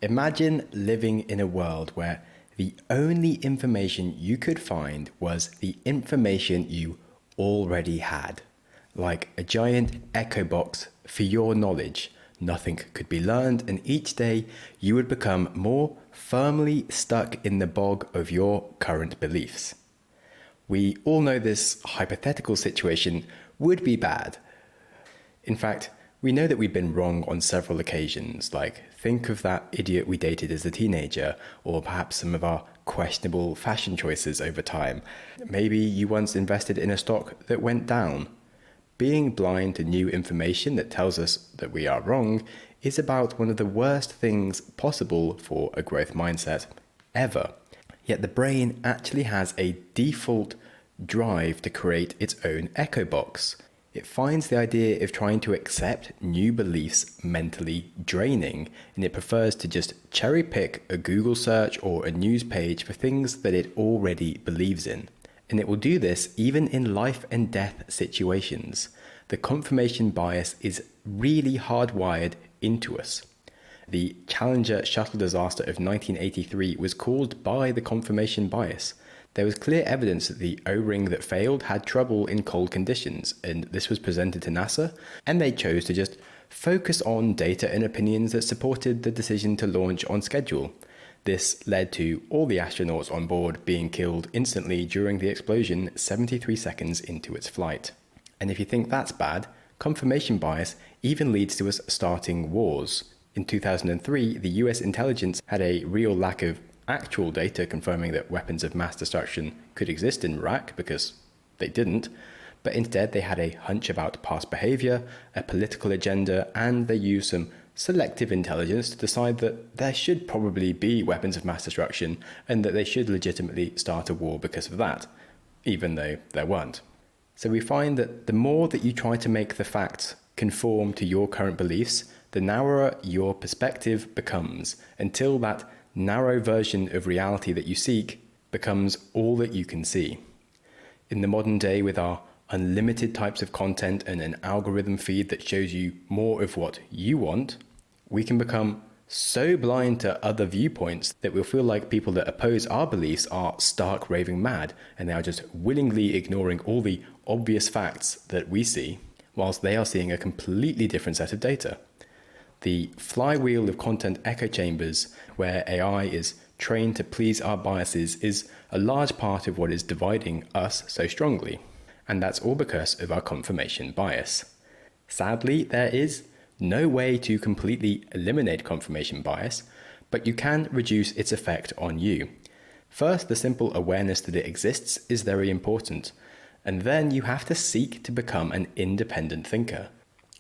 Imagine living in a world where the only information you could find was the information you already had. Like a giant echo box for your knowledge. Nothing could be learned, and each day you would become more firmly stuck in the bog of your current beliefs. We all know this hypothetical situation would be bad. In fact, we know that we've been wrong on several occasions, like think of that idiot we dated as a teenager, or perhaps some of our questionable fashion choices over time. Maybe you once invested in a stock that went down. Being blind to new information that tells us that we are wrong is about one of the worst things possible for a growth mindset ever. Yet the brain actually has a default drive to create its own echo box. It finds the idea of trying to accept new beliefs mentally draining, and it prefers to just cherry pick a Google search or a news page for things that it already believes in. And it will do this even in life and death situations. The confirmation bias is really hardwired into us. The Challenger shuttle disaster of 1983 was caused by the confirmation bias. There was clear evidence that the O-ring that failed had trouble in cold conditions, and this was presented to NASA, and they chose to just focus on data and opinions that supported the decision to launch on schedule. This led to all the astronauts on board being killed instantly during the explosion 73 seconds into its flight. And if you think that's bad, confirmation bias even leads to us starting wars. In 2003, the US intelligence had a real lack of actual data confirming that weapons of mass destruction could exist in Iraq, because they didn't, but instead they had a hunch about past behavior, a political agenda, and they used some selective intelligence to decide that there should probably be weapons of mass destruction and that they should legitimately start a war because of that, even though there weren't. So we find that the more that you try to make the facts conform to your current beliefs, the narrower your perspective becomes, until that narrow version of reality that you seek becomes all that you can see. In the modern day, with our unlimited types of content and an algorithm feed that shows you more of what you want, we can become so blind to other viewpoints that we'll feel like people that oppose our beliefs are stark raving mad, and they are just willingly ignoring all the obvious facts that we see, whilst they are seeing a completely different set of data. The flywheel of content echo chambers, where AI is trained to please our biases, is a large part of what is dividing us so strongly. And that's all because of our confirmation bias. Sadly, there is no way to completely eliminate confirmation bias, but you can reduce its effect on you. First, the simple awareness that it exists is very important, and then you have to seek to become an independent thinker.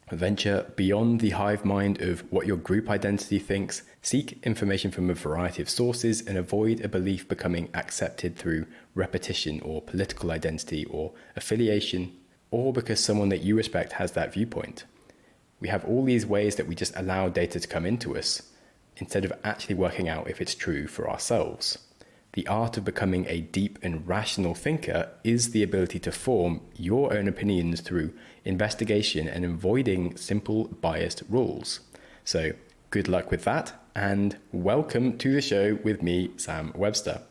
Venture beyond the hive mind of what your group identity thinks, seek information from a variety of sources, and avoid a belief becoming accepted through repetition or political identity or affiliation, or because someone that you respect has that viewpoint. We have all these ways that we just allow data to come into us, instead of actually working out if it's true for ourselves. The art of becoming a deep and rational thinker is the ability to form your own opinions through investigation and avoiding simple biased rules. So good luck with that, and welcome to the show with me, Sam Webster.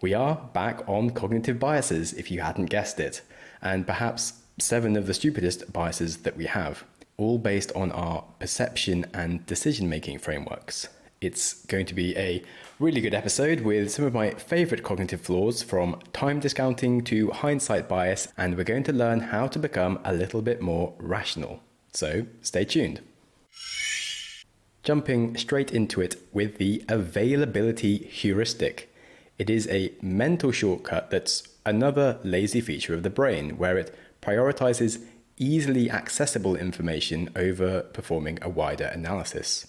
We are back on cognitive biases, if you hadn't guessed it, and perhaps 7 of the stupidest biases that we have, all based on our perception and decision-making frameworks. It's going to be a really good episode with some of my favorite cognitive flaws, from time discounting to hindsight bias, and we're going to learn how to become a little bit more rational. So stay tuned. Jumping straight into it with the availability heuristic. It is a mental shortcut that's another lazy feature of the brain, where it prioritizes easily accessible information over performing a wider analysis.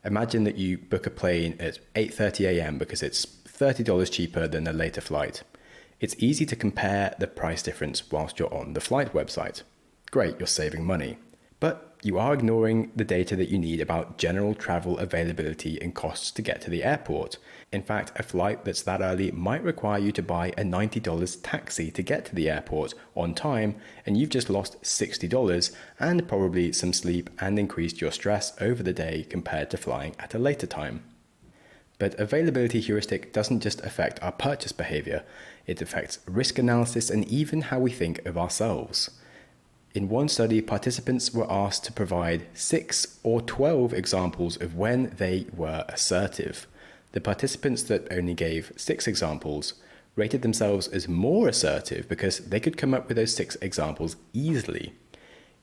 Imagine that you book a plane at 8:30 a.m. because it's $30 cheaper than a later flight. It's easy to compare the price difference whilst you're on the flight website. Great, you're saving money. But you are ignoring the data that you need about general travel availability and costs to get to the airport. In fact, a flight that's that early might require you to buy a $90 taxi to get to the airport on time, and you've just lost $60 and probably some sleep and increased your stress over the day compared to flying at a later time. But availability heuristic doesn't just affect our purchase behavior, it affects risk analysis and even how we think of ourselves. In one study, participants were asked to provide 6 or 12 examples of when they were assertive. The participants that only gave 6 examples rated themselves as more assertive because they could come up with those 6 examples easily.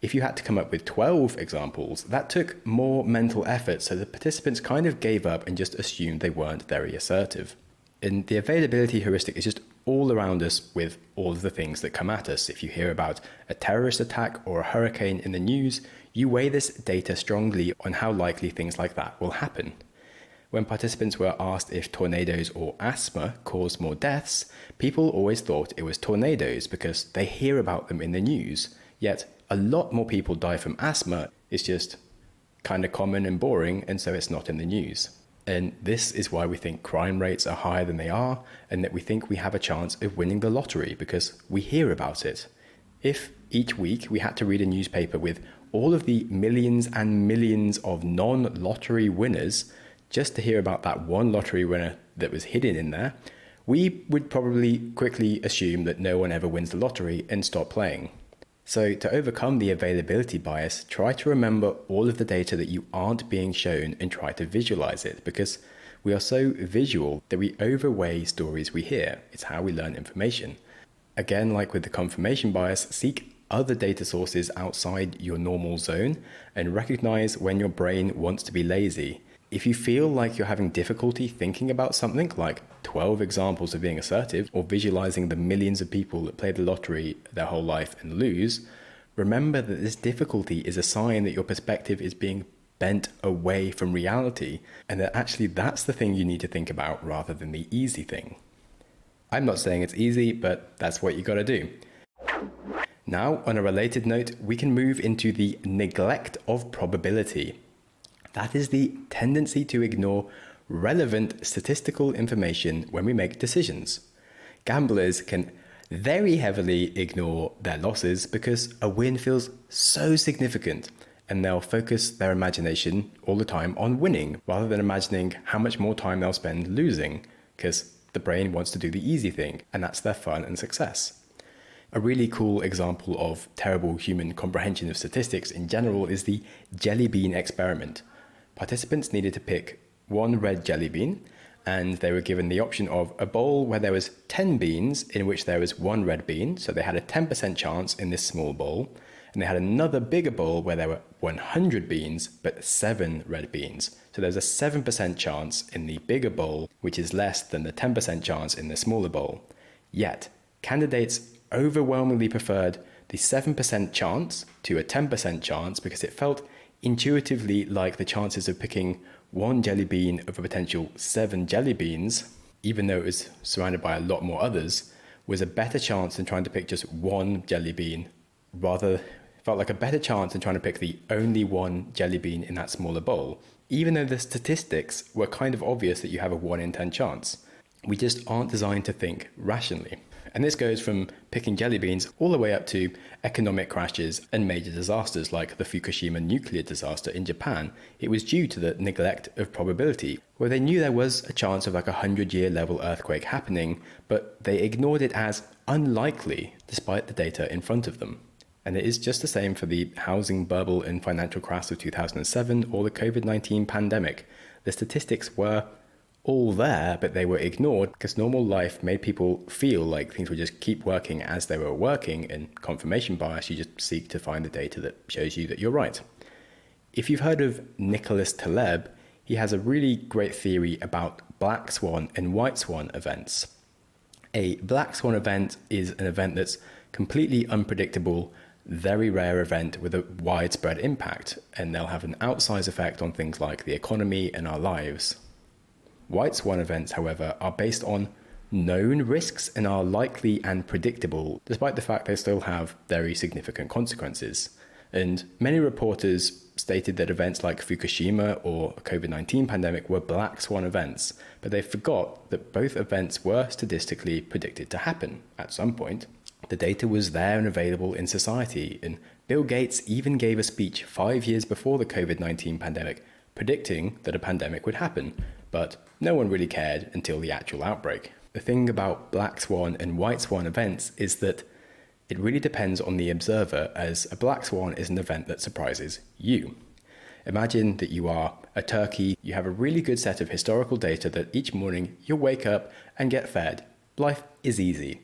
If you had to come up with 12 examples, that took more mental effort, so the participants kind of gave up and just assumed they weren't very assertive. And the availability heuristic is just all around us with all of the things that come at us. If you hear about a terrorist attack or a hurricane in the news, you weigh this data strongly on how likely things like that will happen. When participants were asked if tornadoes or asthma caused more deaths, people always thought it was tornadoes because they hear about them in the news. Yet a lot more people die from asthma. It's just kind of common and boring, and so it's not in the news. And this is why we think crime rates are higher than they are, and that we think we have a chance of winning the lottery because we hear about it. If each week we had to read a newspaper with all of the millions and millions of non-lottery winners just to hear about that one lottery winner that was hidden in there, we would probably quickly assume that no one ever wins the lottery and stop playing. So to overcome the availability bias, try to remember all of the data that you aren't being shown and try to visualize it, because we are so visual that we overweigh stories we hear. It's how we learn information. Again, like with the confirmation bias, seek other data sources outside your normal zone and recognize when your brain wants to be lazy. If you feel like you're having difficulty thinking about something like 12 examples of being assertive or visualizing the millions of people that play the lottery their whole life and lose, remember that this difficulty is a sign that your perspective is being bent away from reality, and that actually that's the thing you need to think about rather than the easy thing. I'm not saying it's easy, but that's what you gotta do. Now, on a related note, we can move into the neglect of probability. That is the tendency to ignore relevant statistical information when we make decisions. Gamblers can very heavily ignore their losses because a win feels so significant, and they'll focus their imagination all the time on winning rather than imagining how much more time they'll spend losing, because the brain wants to do the easy thing, and that's their fun and success. A really cool example of terrible human comprehension of statistics in general is the jelly bean experiment. Participants needed to pick one red jelly bean, and they were given the option of a bowl where there was 10 beans in which there was one red bean, so they had a 10% chance in this small bowl, and they had another bigger bowl where there were 100 beans but 7 red beans. So there's a 7% chance in the bigger bowl, which is less than the 10% chance in the smaller bowl. Yet, candidates overwhelmingly preferred the 7% chance to a 10% chance because it felt intuitively like the chances of picking one jelly bean of a potential 7 jelly beans, even though it was surrounded by a lot more others, was a better chance than trying to pick just one jelly bean. Rather, felt like a better chance than trying to pick the only one jelly bean in that smaller bowl, even though the statistics were kind of obvious that you have a 1 in 10 chance. We just aren't designed to think rationally. And this goes from picking jelly beans all the way up to economic crashes and major disasters like the Fukushima nuclear disaster in Japan. It was due to the neglect of probability, where they knew there was a chance of like a 100-year level earthquake happening, but they ignored it as unlikely despite the data in front of them. And it is just the same for the housing bubble and financial crash of 2007 or the COVID-19 pandemic. The statistics were all there, but they were ignored because normal life made people feel like things would just keep working as they were working, and confirmation bias, you just seek to find the data that shows you that you're right. If you've heard of Nicholas Taleb, he has a really great theory about black swan and white swan events. A black swan event is an event that's completely unpredictable, very rare event with a widespread impact, and they'll have an outsized effect on things like the economy and our lives. White swan events, however, are based on known risks and are likely and predictable, despite the fact they still have very significant consequences. And many reporters stated that events like Fukushima or a COVID-19 pandemic were black swan events, but they forgot that both events were statistically predicted to happen at some point. The data was there and available in society, and Bill Gates even gave a speech 5 years before the COVID-19 pandemic predicting that a pandemic would happen. but no one really cared until the actual outbreak. The thing about black swan and white swan events is that it really depends on the observer, as a black swan is an event that surprises you. Imagine that you are a turkey, you have a really good set of historical data that each morning you'll wake up and get fed. Life is easy.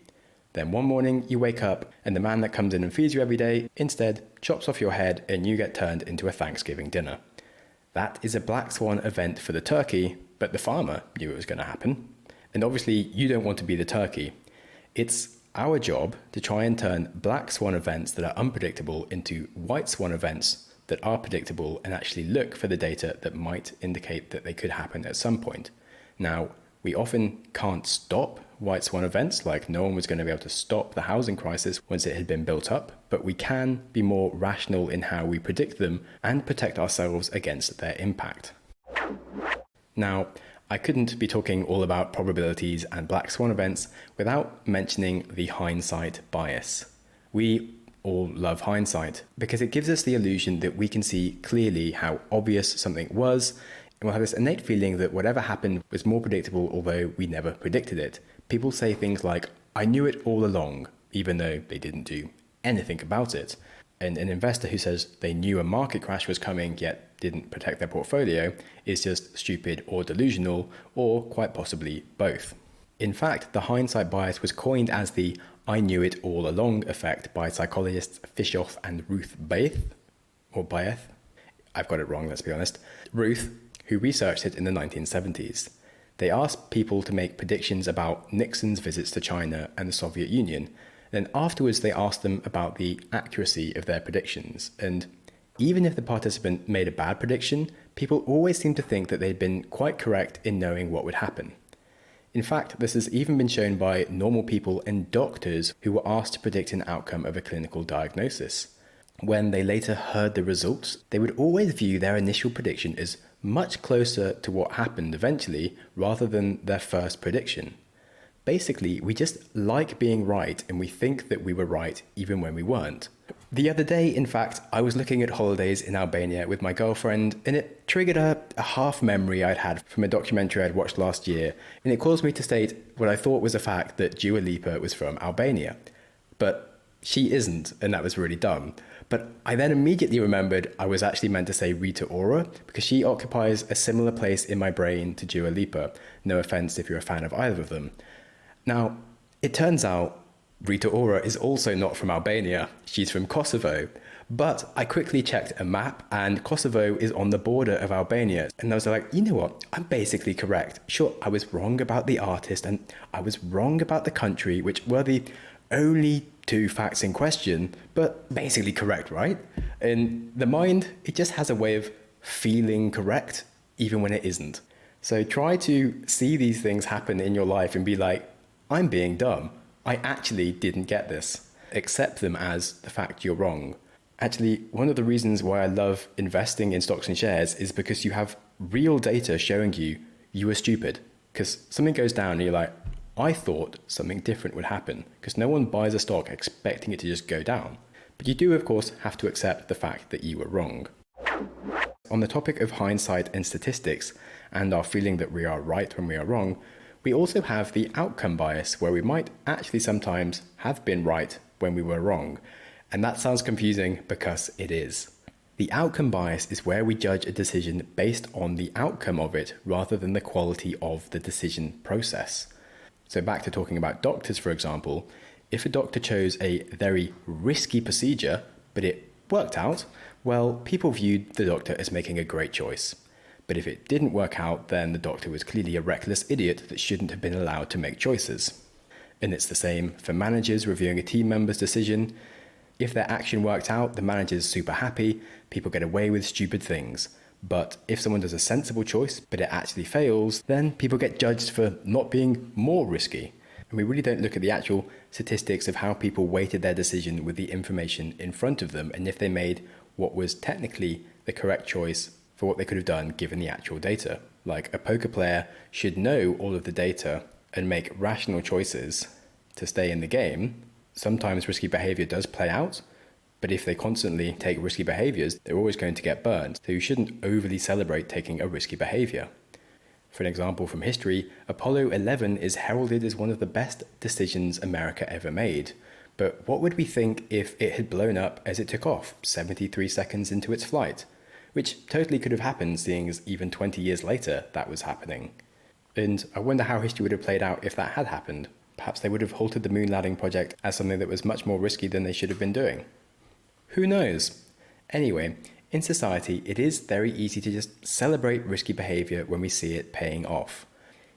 Then one morning you wake up and the man that comes in and feeds you every day instead chops off your head and you get turned into a Thanksgiving dinner. That is a black swan event for the turkey, but the farmer knew it was going to happen. And obviously you don't want to be the turkey. It's our job to try and turn black swan events that are unpredictable into white swan events that are predictable and actually look for the data that might indicate that they could happen at some point. Now, we often can't stop white swan events, like no one was going to be able to stop the housing crisis once it had been built up, but we can be more rational in how we predict them and protect ourselves against their impact. Now, I couldn't be talking all about probabilities and black swan events without mentioning the hindsight bias. We all love hindsight because it gives us the illusion that we can see clearly how obvious something was, and we'll have this innate feeling that whatever happened was more predictable, although we never predicted it. People say things like, "I knew it all along," even though they didn't do anything about it. And an investor who says they knew a market crash was coming yet didn't protect their portfolio is just stupid or delusional, or quite possibly both. In fact, the hindsight bias was coined as the "I knew it all along" effect by psychologists Fishoff and Ruth Baeth, or Baeth. I've got it wrong, let's be honest. Ruth, who researched it in the 1970s. They asked people to make predictions about Nixon's visits to China and the Soviet Union. Then afterwards, they asked them about the accuracy of their predictions. And even if the participant made a bad prediction, people always seemed to think that they'd been quite correct in knowing what would happen. In fact, this has even been shown by normal people and doctors who were asked to predict an outcome of a clinical diagnosis. When they later heard the results, they would always view their initial prediction as much closer to what happened eventually rather than their first prediction. Basically, we just like being right and we think that we were right even when we weren't. The other day, in fact, I was looking at holidays in Albania with my girlfriend, and it triggered a half memory I'd had from a documentary I'd watched last year, and it caused me to state what I thought was a fact that Lipa was from Albania. But she isn't, and that was really dumb. But I then immediately remembered I was actually meant to say Rita Ora, because she occupies a similar place in my brain to Dua Lipa. No offense if you're a fan of either of them. Now, it turns out Rita Ora is also not from Albania. She's from Kosovo. But I quickly checked a map, and Kosovo is on the border of Albania. And I was like, you know what? I'm basically correct. Sure, I was wrong about the artist, and I was wrong about the country, which were the only two facts in question, but basically correct, right? And the mind, it just has a way of feeling correct, even when it isn't. So try to see these things happen in your life and be like, I'm being dumb. I actually didn't get this. Accept them as the fact you're wrong. Actually, one of the reasons why I love investing in stocks and shares is because you have real data showing you were stupid. Because something goes down and you're like, I thought something different would happen, because no one buys a stock expecting it to just go down. But you do, of course, have to accept the fact that you were wrong. On the topic of hindsight and statistics, and our feeling that we are right when we are wrong, we also have the outcome bias, where we might actually sometimes have been right when we were wrong. And that sounds confusing because it is. The outcome bias is where we judge a decision based on the outcome of it rather than the quality of the decision process. So back to talking about doctors, for example, if a doctor chose a very risky procedure, but it worked out, well, people viewed the doctor as making a great choice. But if it didn't work out, then the doctor was clearly a reckless idiot that shouldn't have been allowed to make choices. And it's the same for managers reviewing a team member's decision. If their action worked out, the manager's super happy, people get away with stupid things. But if someone does a sensible choice, but it actually fails, then people get judged for not being more risky. And we really don't look at the actual statistics of how people weighted their decision with the information in front of them, and if they made what was technically the correct choice for what they could have done given the actual data. Like a poker player should know all of the data and make rational choices to stay in the game. Sometimes risky behavior does play out, but if they constantly take risky behaviors, they're always going to get burned. So you shouldn't overly celebrate taking a risky behavior. For an example from history, Apollo 11 is heralded as one of the best decisions America ever made. But what would we think if it had blown up as it took off 73 seconds into its flight? Which totally could have happened, seeing as even 20 years later that was happening. And I wonder how history would have played out if that had happened. Perhaps they would have halted the moon landing project as something that was much more risky than they should have been doing. Who knows? Anyway, in society, it is very easy to just celebrate risky behavior when we see it paying off.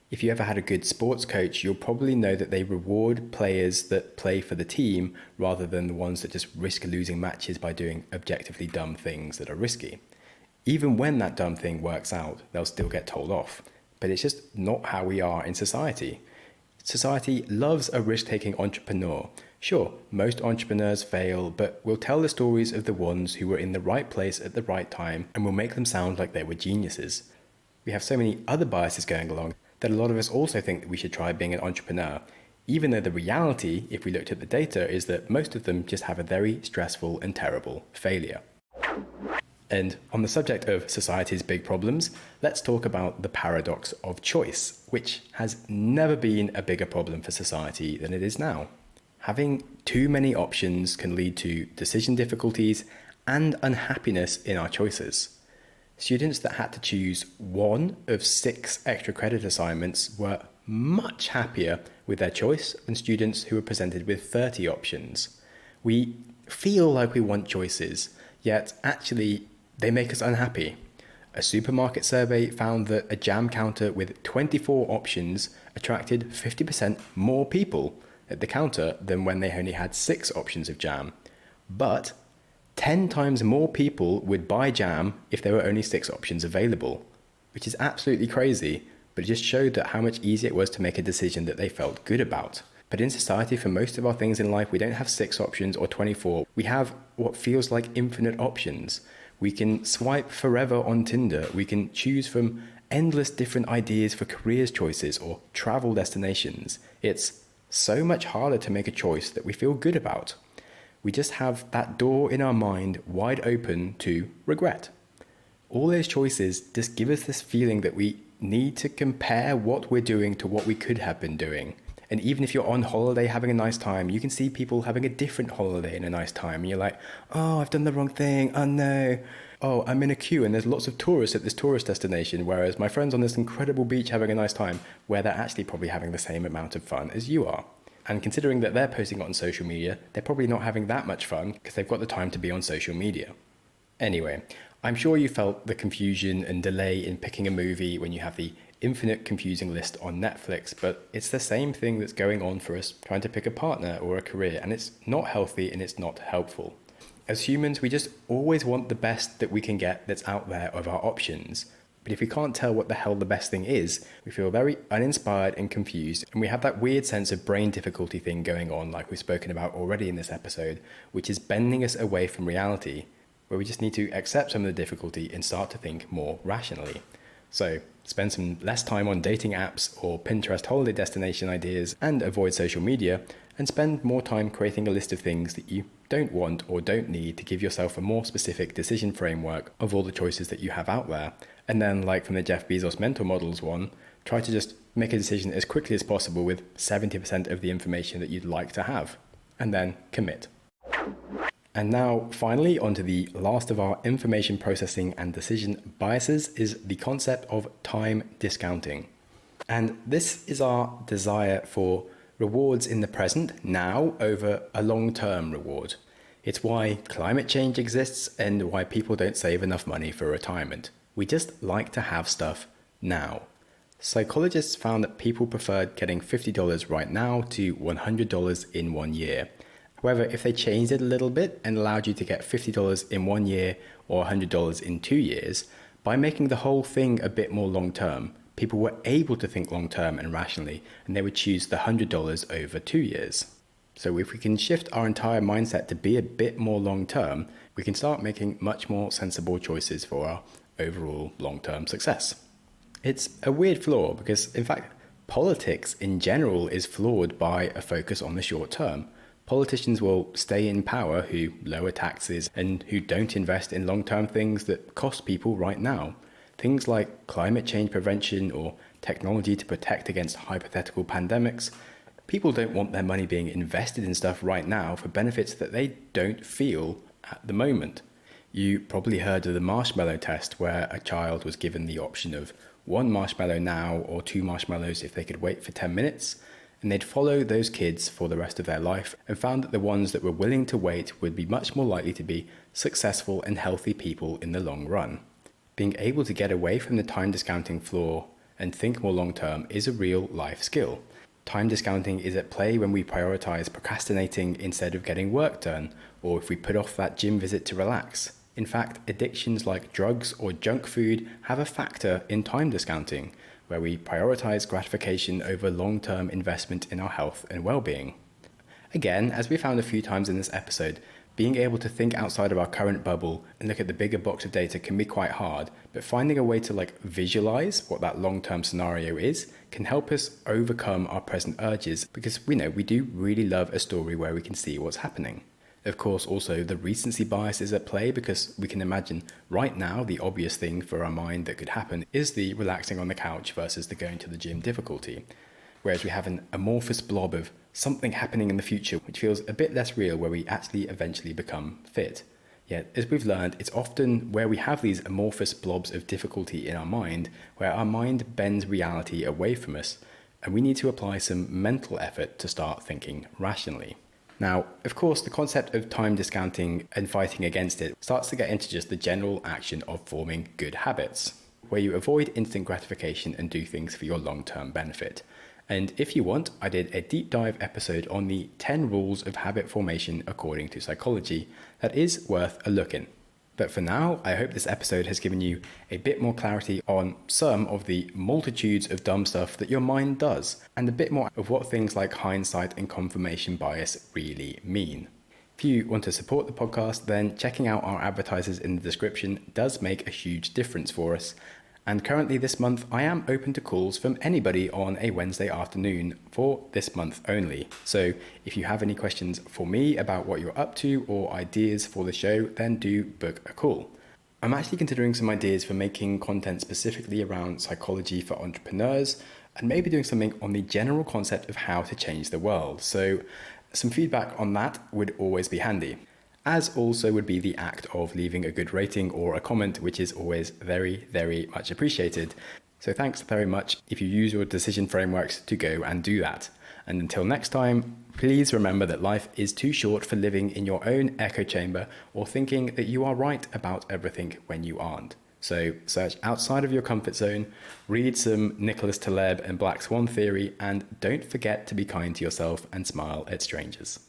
If you ever had a good sports coach, you'll probably know that they reward players that play for the team rather than the ones that just risk losing matches by doing objectively dumb things that are risky. Even when that dumb thing works out, they'll still get told off. But it's just not how we are in society. Society loves a risk-taking entrepreneur. Sure, most entrepreneurs fail, but we'll tell the stories of the ones who were in the right place at the right time, and we'll make them sound like they were geniuses. We have so many other biases going along that a lot of us also think that we should try being an entrepreneur, even though the reality, if we looked at the data, is that most of them just have a very stressful and terrible failure. And on the subject of society's big problems, let's talk about the paradox of choice, which has never been a bigger problem for society than it is now. Having too many options can lead to decision difficulties and unhappiness in our choices. Students that had to choose one of 6 extra credit assignments were much happier with their choice than students who were presented with 30 options. We feel like we want choices, yet actually they make us unhappy. A supermarket survey found that a jam counter with 24 options attracted 50% more people at the counter than when they only had 6 options of jam. But 10 times more people would buy jam if there were only 6 options available, which is absolutely crazy, but it just showed that how much easier it was to make a decision that they felt good about. But in society, for most of our things in life, we don't have 6 options or 24. We have what feels like infinite options. We can swipe forever on Tinder. We can choose from endless different ideas for careers choices or travel destinations. It's so much harder to make a choice that we feel good about. We just have that door in our mind wide open to regret. All those choices just give us this feeling that we need to compare what we're doing to what we could have been doing. And even if you're on holiday having a nice time, you can see people having a different holiday and a nice time. And you're like, oh, I've done the wrong thing. Oh, no. Oh, I'm in a queue and there's lots of tourists at this tourist destination, whereas my friend's on this incredible beach having a nice time, where they're actually probably having the same amount of fun as you are. And considering that they're posting it on social media, they're probably not having that much fun because they've got the time to be on social media. Anyway, I'm sure you felt the confusion and delay in picking a movie when you have the infinite confusing list on Netflix, but it's the same thing that's going on for us trying to pick a partner or a career, and it's not healthy and it's not helpful. As humans, we just always want the best that we can get that's out there of our options. But if we can't tell what the hell the best thing is, we feel very uninspired and confused, and we have that weird sense of brain difficulty thing going on, like we've spoken about already in this episode, which is bending us away from reality, where we just need to accept some of the difficulty and start to think more rationally. So spend some less time on dating apps or Pinterest holiday destination ideas and avoid social media, and spend more time creating a list of things that you don't want or don't need to give yourself a more specific decision framework of all the choices that you have out there. And then, like from the Jeff Bezos mental models one, try to just make a decision as quickly as possible with 70% of the information that you'd like to have, and then commit. And now, finally, onto the last of our information processing and decision biases is the concept of time discounting. And this is our desire for rewards in the present now over a long-term reward. It's why climate change exists and why people don't save enough money for retirement. We just like to have stuff now. Psychologists found that people preferred getting $50 right now to $100 in 1 year. However, if they changed it a little bit and allowed you to get $50 in 1 year or $100 in 2 years, by making the whole thing a bit more long-term, people were able to think long-term and rationally, and they would choose the $100 over 2 years. So if we can shift our entire mindset to be a bit more long-term, we can start making much more sensible choices for our overall long-term success. It's a weird flaw because, in fact, politics in general is flawed by a focus on the short term. Politicians will stay in power who lower taxes and who don't invest in long-term things that cost people right now. Things like climate change prevention or technology to protect against hypothetical pandemics. People don't want their money being invested in stuff right now for benefits that they don't feel at the moment. You probably heard of the marshmallow test, where a child was given the option of 1 marshmallow now or 2 marshmallows if they could wait for 10 minutes, and they'd follow those kids for the rest of their life and found that the ones that were willing to wait would be much more likely to be successful and healthy people in the long run. Being able to get away from the time discounting flaw and think more long term is a real life skill. Time discounting is at play when we prioritize procrastinating instead of getting work done, or if we put off that gym visit to relax. In fact, addictions like drugs or junk food have a factor in time discounting, where we prioritize gratification over long-term investment in our health and well-being. Again, as we found a few times in this episode, being able to think outside of our current bubble and look at the bigger box of data can be quite hard, but finding a way to visualize what that long-term scenario is can help us overcome our present urges, because we know we do really love a story where we can see what's happening. Of course, also the recency bias is at play, because we can imagine right now the obvious thing for our mind that could happen is the relaxing on the couch versus the going to the gym difficulty. Whereas we have an amorphous blob of something happening in the future, which feels a bit less real, where we actually eventually become fit. Yet, as we've learned, it's often where we have these amorphous blobs of difficulty in our mind, where our mind bends reality away from us, and we need to apply some mental effort to start thinking rationally. Now, of course, the concept of time discounting and fighting against it starts to get into just the general action of forming good habits, where you avoid instant gratification and do things for your long-term benefit. And if you want, I did a deep dive episode on the 10 rules of habit formation according to psychology that is worth a look in. But for now, I hope this episode has given you a bit more clarity on some of the multitudes of dumb stuff that your mind does, and a bit more of what things like hindsight and confirmation bias really mean. If you want to support the podcast, then checking out our advertisers in the description does make a huge difference for us. And currently this month, I am open to calls from anybody on a Wednesday afternoon for this month only. So if you have any questions for me about what you're up to or ideas for the show, then do book a call. I'm actually considering some ideas for making content specifically around psychology for entrepreneurs, and maybe doing something on the general concept of how to change the world. So some feedback on that would always be handy, as also would be the act of leaving a good rating or a comment, which is always very, very much appreciated. So thanks very much if you use your decision frameworks to go and do that. And until next time, please remember that life is too short for living in your own echo chamber or thinking that you are right about everything when you aren't. So search outside of your comfort zone, read some Nicholas Taleb and Black Swan theory, and don't forget to be kind to yourself and smile at strangers.